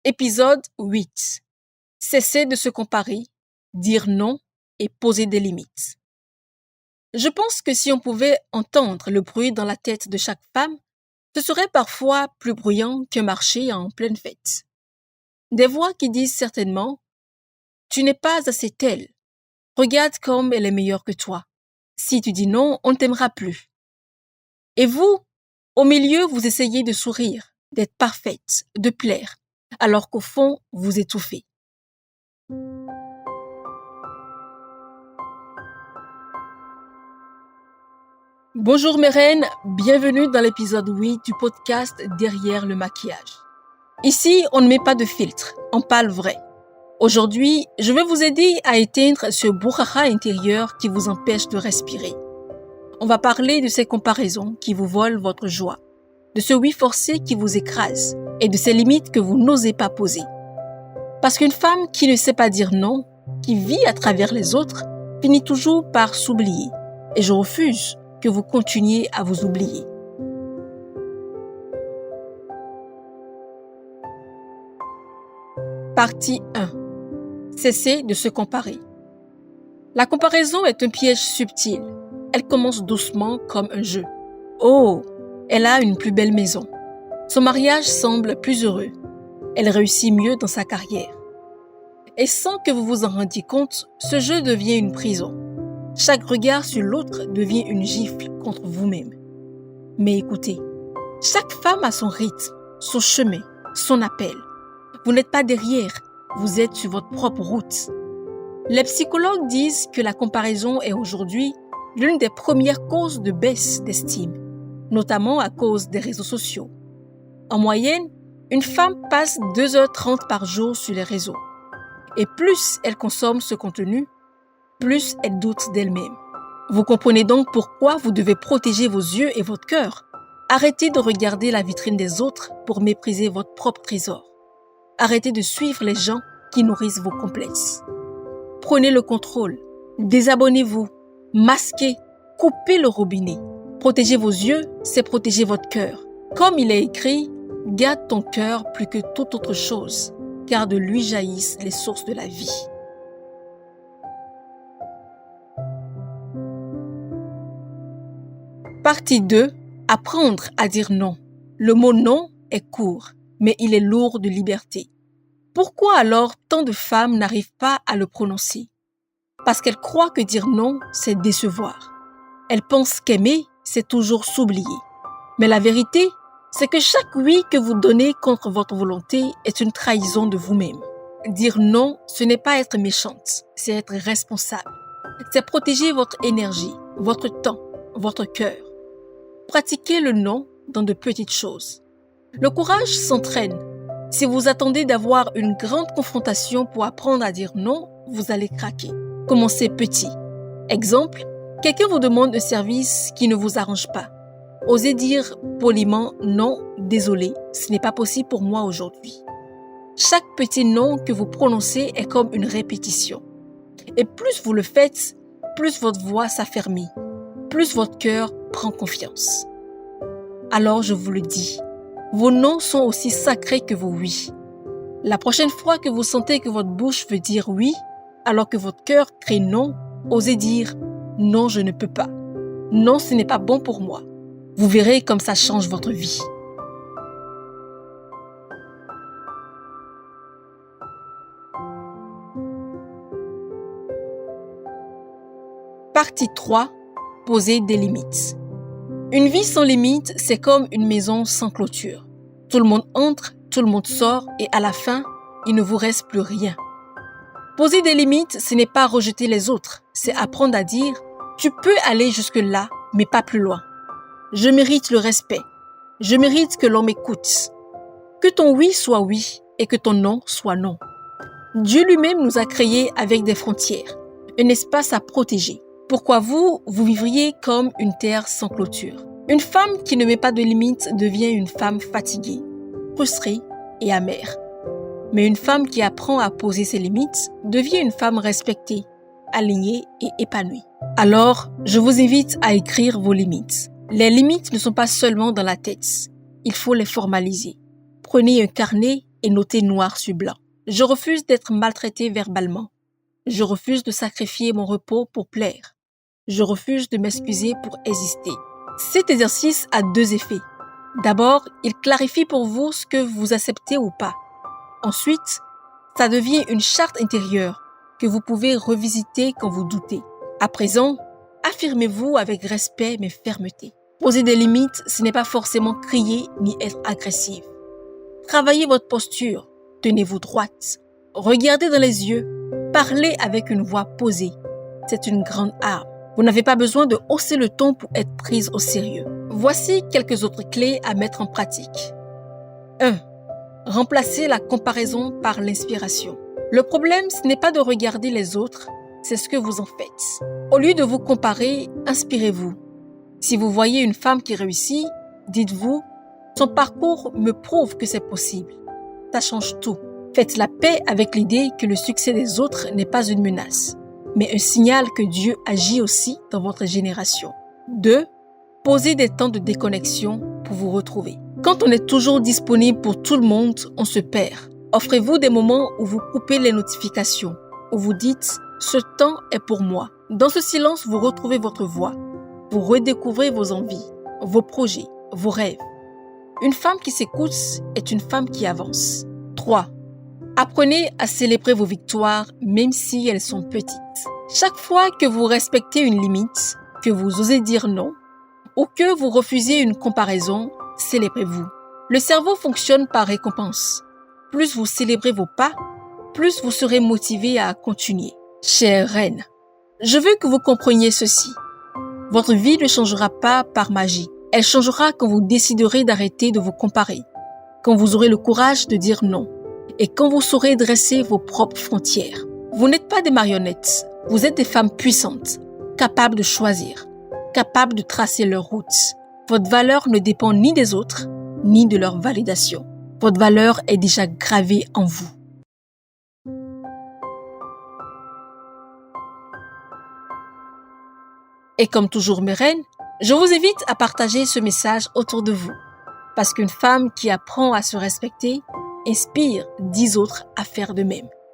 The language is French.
Épisode 8. Cesser de se comparer, dire non et poser des limites. Je pense que si on pouvait entendre le bruit dans la tête de chaque femme, ce serait parfois plus bruyant qu'un marché en pleine fête. Des voix qui disent certainement « Tu n'es pas assez telle. Regarde comme elle est meilleure que toi. Si tu dis non, on ne t'aimera plus. » Et vous, au milieu, vous essayez de sourire, d'être parfaite, de plaire, alors qu'au fond, vous étouffez. Bonjour mes reines, bienvenue dans l'épisode 8 du podcast Derrière le maquillage. Ici, on ne met pas de filtre, on parle vrai. Aujourd'hui, je vais vous aider à éteindre ce brouhaha intérieur qui vous empêche de respirer. On va parler de ces comparaisons qui vous volent votre joie, de ce oui forcé qui vous écrase et de ces limites que vous n'osez pas poser. Parce qu'une femme qui ne sait pas dire non, qui vit à travers les autres, finit toujours par s'oublier. Et je refuse que vous continuiez à vous oublier. Partie 1. Cessez de se comparer. La comparaison est un piège subtil. Elle commence doucement comme un jeu. Oh, elle a une plus belle maison. Son mariage semble plus heureux. Elle réussit mieux dans sa carrière. Et sans que vous vous en rendiez compte, ce jeu devient une prison. Chaque regard sur l'autre devient une gifle contre vous-même. Mais écoutez, chaque femme a son rythme, son chemin, son appel. Vous n'êtes pas derrière, vous êtes sur votre propre route. Les psychologues disent que la comparaison est aujourd'hui l'une des premières causes de baisse d'estime, notamment à cause des réseaux sociaux. En moyenne, une femme passe 2h30 par jour sur les réseaux. Et plus elle consomme ce contenu, plus elle doute d'elle-même. Vous comprenez donc pourquoi vous devez protéger vos yeux et votre cœur. Arrêtez de regarder la vitrine des autres pour mépriser votre propre trésor. Arrêtez de suivre les gens qui nourrissent vos complexes. Prenez le contrôle. Désabonnez-vous. Masquez. Coupez le robinet. Protéger vos yeux, c'est protéger votre cœur. Comme il est écrit, garde ton cœur plus que toute autre chose, car de lui jaillissent les sources de la vie. Partie 2. Apprendre à dire non. Le mot non est court, mais il est lourd de liberté. Pourquoi alors tant de femmes n'arrivent pas à le prononcer? Parce qu'elles croient que dire non, c'est décevoir. Elles pensent qu'aimer, c'est toujours s'oublier. Mais la vérité, c'est que chaque oui que vous donnez contre votre volonté est une trahison de vous-même. Dire non, ce n'est pas être méchante, c'est être responsable. C'est protéger votre énergie, votre temps, votre cœur. Pratiquez le non dans de petites choses. Le courage s'entraîne. Si vous attendez d'avoir une grande confrontation pour apprendre à dire non, vous allez craquer. Commencez petit. Exemple, quelqu'un vous demande un service qui ne vous arrange pas. Osez dire poliment « non, désolé, ce n'est pas possible pour moi aujourd'hui ». Chaque petit non que vous prononcez est comme une répétition. Et plus vous le faites, plus votre voix s'affermit, plus votre cœur prend confiance. Alors je vous le dis, vos noms sont aussi sacrés que vos oui. La prochaine fois que vous sentez que votre bouche veut dire oui, alors que votre cœur crie non, osez dire non, je ne peux pas. Non, ce n'est pas bon pour moi. Vous verrez comme ça change votre vie. Partie 3. Poser des limites. Une vie sans limites, c'est comme une maison sans clôture. Tout le monde entre, tout le monde sort et à la fin, il ne vous reste plus rien. Poser des limites, ce n'est pas rejeter les autres, c'est apprendre à dire « Tu peux aller jusque-là, mais pas plus loin. Je mérite le respect. Je mérite que l'on m'écoute. Que ton oui soit oui et que ton non soit non. » Dieu lui-même nous a créés avec des frontières, un espace à protéger. Pourquoi vous vivriez comme une terre sans clôture? Une femme qui ne met pas de limites devient une femme fatiguée, frustrée et amère. Mais une femme qui apprend à poser ses limites devient une femme respectée, alignée et épanouie. Alors, je vous invite à écrire vos limites. Les limites ne sont pas seulement dans la tête, il faut les formaliser. Prenez un carnet et notez noir sur blanc. Je refuse d'être maltraité verbalement. Je refuse de sacrifier mon repos pour plaire. Je refuse de m'excuser pour exister. Cet exercice a 2 effets. D'abord, il clarifie pour vous ce que vous acceptez ou pas. Ensuite, ça devient une charte intérieure que vous pouvez revisiter quand vous doutez. À présent, affirmez-vous avec respect mais fermeté. Poser des limites, ce n'est pas forcément crier ni être agressif. Travaillez votre posture, tenez-vous droite, regardez dans les yeux, parlez avec une voix posée. C'est une grande arme. Vous n'avez pas besoin de hausser le ton pour être prise au sérieux. Voici quelques autres clés à mettre en pratique. 1. Remplacez la comparaison par l'inspiration. Le problème, ce n'est pas de regarder les autres, c'est ce que vous en faites. Au lieu de vous comparer, inspirez-vous. Si vous voyez une femme qui réussit, dites-vous, son parcours me prouve que c'est possible. Ça change tout. Faites la paix avec l'idée que le succès des autres n'est pas une menace, mais un signal que Dieu agit aussi dans votre génération. 2. Posez des temps de déconnexion pour vous retrouver. Quand on est toujours disponible pour tout le monde, on se perd. Offrez-vous des moments où vous coupez les notifications, où vous dites « ce temps est pour moi ». Dans ce silence, vous retrouvez votre voix. Vous redécouvrez vos envies, vos projets, vos rêves. Une femme qui s'écoute est une femme qui avance. 3. Apprenez à célébrer vos victoires, même si elles sont petites. Chaque fois que vous respectez une limite, que vous osez dire non, ou que vous refusez une comparaison, célébrez-vous. Le cerveau fonctionne par récompense. Plus vous célébrez vos pas, plus vous serez motivé à continuer. Chère reine, je veux que vous compreniez ceci. Votre vie ne changera pas par magie. Elle changera quand vous déciderez d'arrêter de vous comparer, quand vous aurez le courage de dire non et quand vous saurez dresser vos propres frontières. Vous n'êtes pas des marionnettes, vous êtes des femmes puissantes, capables de choisir, capables de tracer leur route. Votre valeur ne dépend ni des autres, ni de leur validation. Votre valeur est déjà gravée en vous. Et comme toujours mes reines, je vous invite à partager ce message autour de vous. Parce qu'une femme qui apprend à se respecter inspire 10 autres à faire de même.